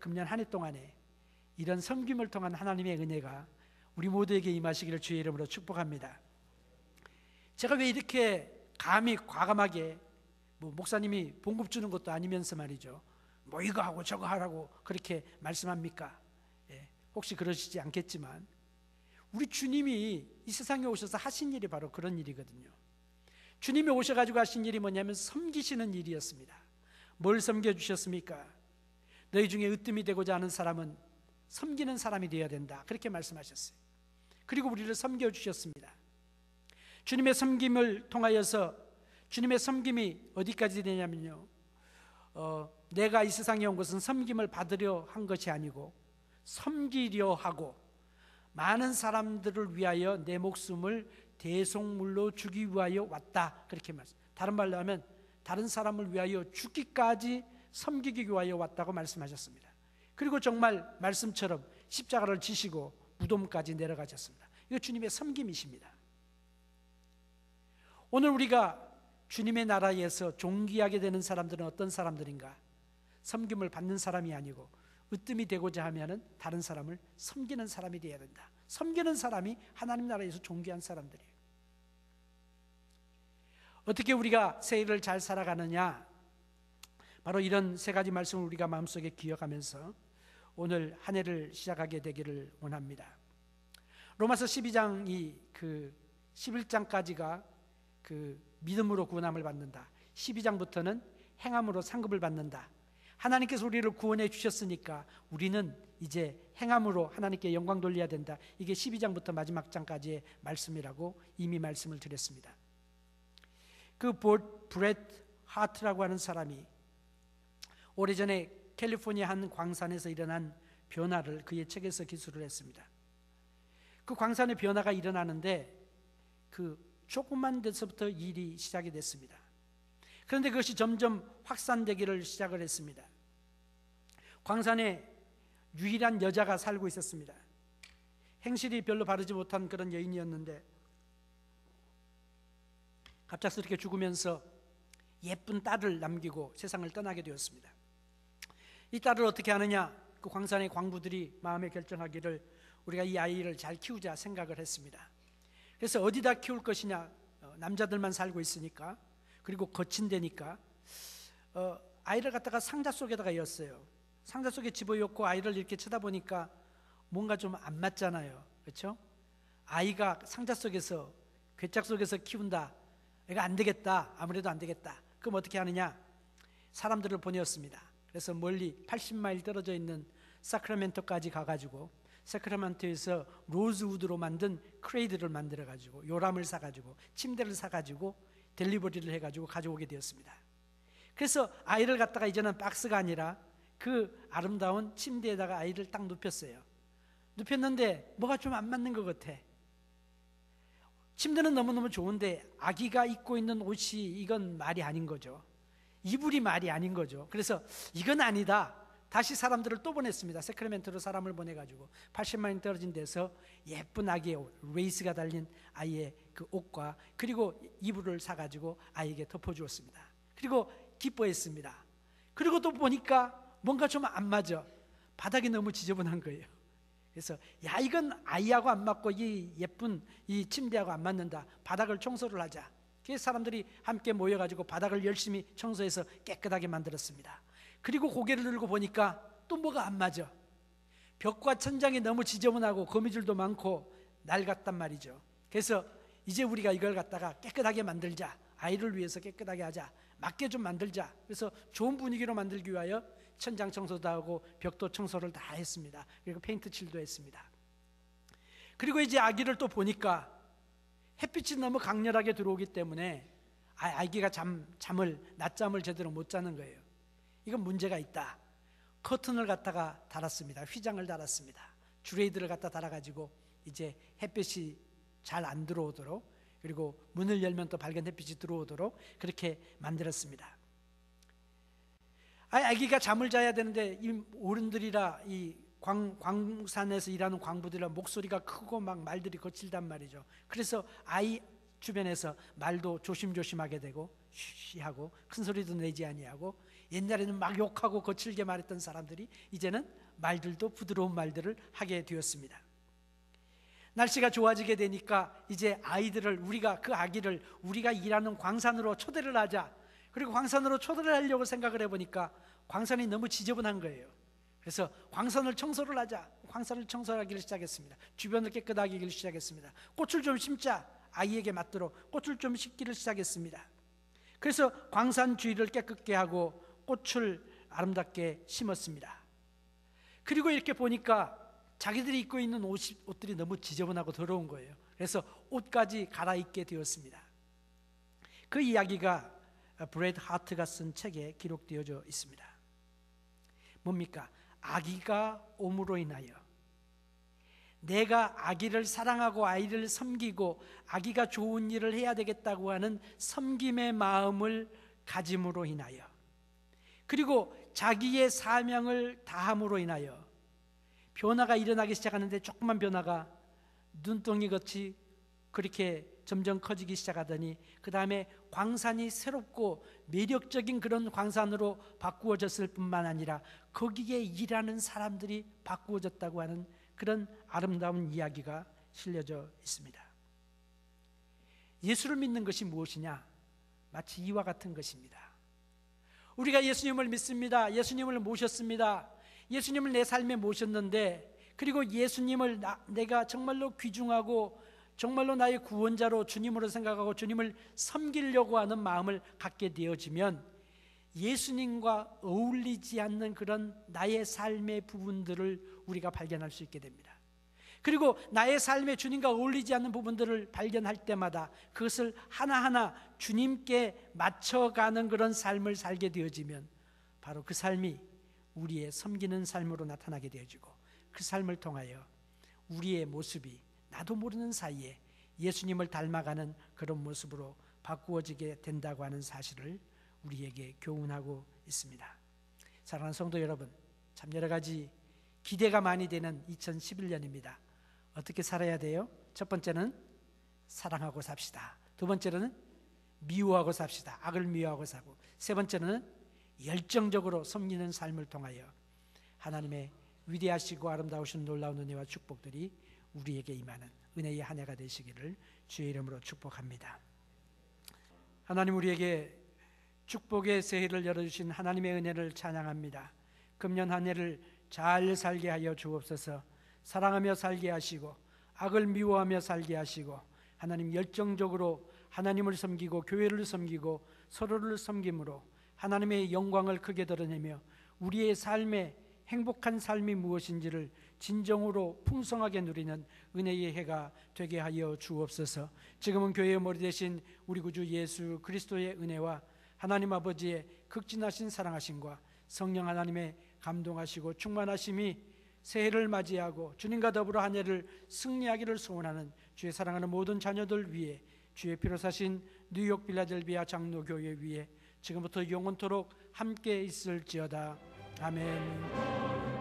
금년 한 해 동안에 이런 섬김을 통한 하나님의 은혜가 우리 모두에게 임하시기를 주의 이름으로 축복합니다. 제가 왜 이렇게 감히 과감하게 목사님이 봉급 주는 것도 아니면서 말이죠, 이거 하고 저거 하라고 그렇게 말씀합니까? 혹시 그러시지 않겠지만 우리 주님이 이 세상에 오셔서 하신 일이 바로 그런 일이거든요. 주님이 오셔가지고 하신 일이 뭐냐면 섬기시는 일이었습니다. 뭘 섬겨주셨습니까? 너희 중에 으뜸이 되고자 하는 사람은 섬기는 사람이 되어야 된다, 그렇게 말씀하셨어요. 그리고 우리를 섬겨주셨습니다. 주님의 섬김을 통하여서, 주님의 섬김이 어디까지 되냐면요, 내가 이 세상에 온 것은 섬김을 받으려 한 것이 아니고 섬기려 하고 많은 사람들을 위하여 내 목숨을 대속물로 주기 위하여 왔다, 그렇게 말씀. 다른 말로 하면 다른 사람을 위하여 죽기까지 섬기기 위하여 왔다고 말씀하셨습니다. 그리고 정말 말씀처럼 십자가를 지시고 무덤까지 내려가셨습니다. 이거 주님의 섬김이십니다. 오늘 우리가 주님의 나라에서 존귀하게 되는 사람들은 어떤 사람들인가? 섬김을 받는 사람이 아니고 으뜸이 되고자 하면은 다른 사람을 섬기는 사람이 되어야 된다. 섬기는 사람이 하나님 나라에서 존귀한 사람들이에요. 어떻게 우리가 새해를 잘 살아가느냐? 바로 이런 세 가지 말씀을 우리가 마음속에 기억하면서 오늘 한 해를 시작하게 되기를 원합니다. 로마서 12장이 11장까지가 믿음으로 구원함을 받는다, 12장부터는 행함으로 상급을 받는다. 하나님께서 우리를 구원해 주셨으니까 우리는 이제 행함으로 하나님께 영광 돌려야 된다. 이게 12장부터 마지막 장까지의 말씀이라고 이미 말씀을 드렸습니다. 브렛 하트라고 하는 사람이 오래전에 캘리포니아 한 광산에서 일어난 변화를 그의 책에서 기술을 했습니다. 그 광산의 변화가 일어나는데 조금만 데서부터 일이 시작이 됐습니다. 그런데 그것이 점점 확산되기를 시작을 했습니다. 광산에 유일한 여자가 살고 있었습니다. 행실이 별로 바르지 못한 그런 여인이었는데 갑작스럽게 죽으면서 예쁜 딸을 남기고 세상을 떠나게 되었습니다. 이 딸을 어떻게 하느냐? 그 광산의 광부들이 마음에 결정하기를 우리가 이 아이를 잘 키우자 생각을 했습니다. 그래서 어디다 키울 것이냐? 남자들만 살고 있으니까, 그리고 거친 데니까 아이를 갖다가 상자 속에다가 넣었어요. 상자 속에 집어넣고 아이를 이렇게 쳐다보니까 뭔가 좀 안 맞잖아요, 그렇죠? 아이가 상자 속에서, 괴짝 속에서 키운다, 이거 안 되겠다, 아무래도 안 되겠다. 그럼 어떻게 하느냐? 사람들을 보내었습니다. 그래서 멀리 80마일 떨어져 있는 사크라멘토까지 가가지고 사크라멘토에서 로즈우드로 만든 크레이드를 만들어가지고, 요람을 사가지고, 침대를 사가지고 델리버리를 해가지고 가져오게 되었습니다. 그래서 아이를 갖다가 이제는 박스가 아니라 그 아름다운 침대에다가 아이를 딱 눕혔어요. 눕혔는데 뭐가 좀 안 맞는 것 같아. 침대는 너무너무 좋은데 아기가 입고 있는 옷이, 이건 말이 아닌 거죠. 이불이 말이 아닌 거죠. 그래서 이건 아니다. 다시 사람들을 또 보냈습니다. 세크라멘토로 사람을 보내가지고 80마일 떨어진 데서 예쁜 아기의 옷, 레이스가 달린 아이의 그 옷과 그리고 이불을 사가지고 아이에게 덮어주었습니다. 그리고 기뻐했습니다. 그리고 또 보니까 뭔가 좀 안 맞아. 바닥이 너무 지저분한 거예요. 그래서 야, 이건 아이하고 안 맞고 이 예쁜 이 침대하고 안 맞는다. 바닥을 청소를 하자. 그래서 사람들이 함께 모여가지고 바닥을 열심히 청소해서 깨끗하게 만들었습니다. 그리고 고개를 들고 보니까 또 뭐가 안 맞아. 벽과 천장이 너무 지저분하고 거미줄도 많고 낡았단 말이죠. 그래서 이제 우리가 이걸 갖다가 깨끗하게 만들자. 아이를 위해서 깨끗하게 하자. 맞게 좀 만들자. 그래서 좋은 분위기로 만들기 위하여 천장 청소도 하고 벽도 청소를 다 했습니다. 그리고 페인트 칠도 했습니다. 그리고 이제 아기를 또 보니까 햇빛이 너무 강렬하게 들어오기 때문에 아기가 낮잠을 제대로 못 자는 거예요. 이건 문제가 있다. 커튼을 갖다가 달았습니다. 휘장을 달았습니다. 주레이드를 갖다 달아가지고 이제 햇빛이 잘 안 들어오도록, 그리고 문을 열면 또 밝은 햇빛이 들어오도록 그렇게 만들었습니다. 아기가 잠을 자야 되는데 이 어른들이라, 이 광산에서 일하는 광부들이라 목소리가 크고 막 말들이 거칠단 말이죠. 그래서 아이 주변에서 말도 조심조심하게 되고 쉬하고 큰 소리도 내지 아니하고 옛날에는 막 욕하고 거칠게 말했던 사람들이 이제는 말들도 부드러운 말들을 하게 되었습니다. 날씨가 좋아지게 되니까 이제 아이들을 그 아기를 우리가 일하는 광산으로 초대를 하자. 그리고 광산으로 초대를 하려고 생각을 해보니까 광산이 너무 지저분한 거예요. 그래서 광산을 청소를 하자. 광산을 청소하기를 시작했습니다. 주변을 깨끗하게 하기를 시작했습니다. 꽃을 좀 심자. 아이에게 맞도록 꽃을 좀 심기를 시작했습니다. 그래서 광산 주위를 깨끗게 하고 꽃을 아름답게 심었습니다. 그리고 이렇게 보니까 자기들이 입고 있는 옷들이 너무 지저분하고 더러운 거예요. 그래서 옷까지 갈아입게 되었습니다. 그 이야기가 브래드 하트가 쓴 책에 기록되어져 있습니다. 뭡니까? 아기가 옴으로 인하여, 내가 아기를 사랑하고 아이를 섬기고 아기가 좋은 일을 해야 되겠다고 하는 섬김의 마음을 가짐으로 인하여, 그리고 자기의 사명을 다함으로 인하여 변화가 일어나기 시작하는데, 조그만 변화가 눈덩이 같이 그렇게 점점 커지기 시작하더니 그 다음에 광산이 새롭고 매력적인 그런 광산으로 바꾸어졌을 뿐만 아니라 거기에 일하는 사람들이 바꾸어졌다고 하는 그런 아름다운 이야기가 실려져 있습니다. 예수를 믿는 것이 무엇이냐? 마치 이와 같은 것입니다. 우리가 예수님을 믿습니다. 예수님을 모셨습니다. 예수님을 내 삶에 모셨는데, 그리고 예수님을 내가 정말로 귀중하고 정말로 나의 구원자로 주님으로 생각하고 주님을 섬기려고 하는 마음을 갖게 되어지면 예수님과 어울리지 않는 그런 나의 삶의 부분들을 우리가 발견할 수 있게 됩니다. 그리고 나의 삶에 주님과 어울리지 않는 부분들을 발견할 때마다 그것을 하나하나 주님께 맞춰가는 그런 삶을 살게 되어지면 바로 그 삶이 우리의 섬기는 삶으로 나타나게 되어지고, 그 삶을 통하여 우리의 모습이 나도 모르는 사이에 예수님을 닮아가는 그런 모습으로 바꾸어지게 된다고 하는 사실을 우리에게 교훈하고 있습니다. 사랑하는 성도 여러분, 참 여러 가지 기대가 많이 되는 2011년입니다. 어떻게 살아야 돼요? 첫 번째는 사랑하고 삽시다. 두 번째는 미워하고 삽시다. 악을 미워하고 사고, 세 번째는 열정적으로 섬기는 삶을 통하여 하나님의 위대하시고 아름다우신 놀라운 은혜와 축복들이 우리에게 임하는 은혜의 한 해가 되시기를 주의 이름으로 축복합니다. 하나님, 우리에게 축복의 새해를 열어주신 하나님의 은혜를 찬양합니다. 금년 한 해를 잘 살게 하여 주옵소서. 사랑하며 살게 하시고 악을 미워하며 살게 하시고, 하나님 열정적으로 하나님을 섬기고 교회를 섬기고 서로를 섬김으로 하나님의 영광을 크게 드러내며 우리의 삶에 행복한 삶이 무엇인지를 진정으로 풍성하게 누리는 은혜의 해가 되게 하여 주옵소서. 지금은 교회의 머리 되신 우리 구주 예수 그리스도의 은혜와 하나님 아버지의 극진하신 사랑하심과 성령 하나님의 감동하시고 충만하심이 새해를 맞이하고 주님과 더불어 한 해를 승리하기를 소원하는 주의 사랑하는 모든 자녀들 위해, 주의 피로 사신 뉴욕 빌라델비아 장로교회 위에 지금부터 영원토록 함께 있을지어다. 아멘.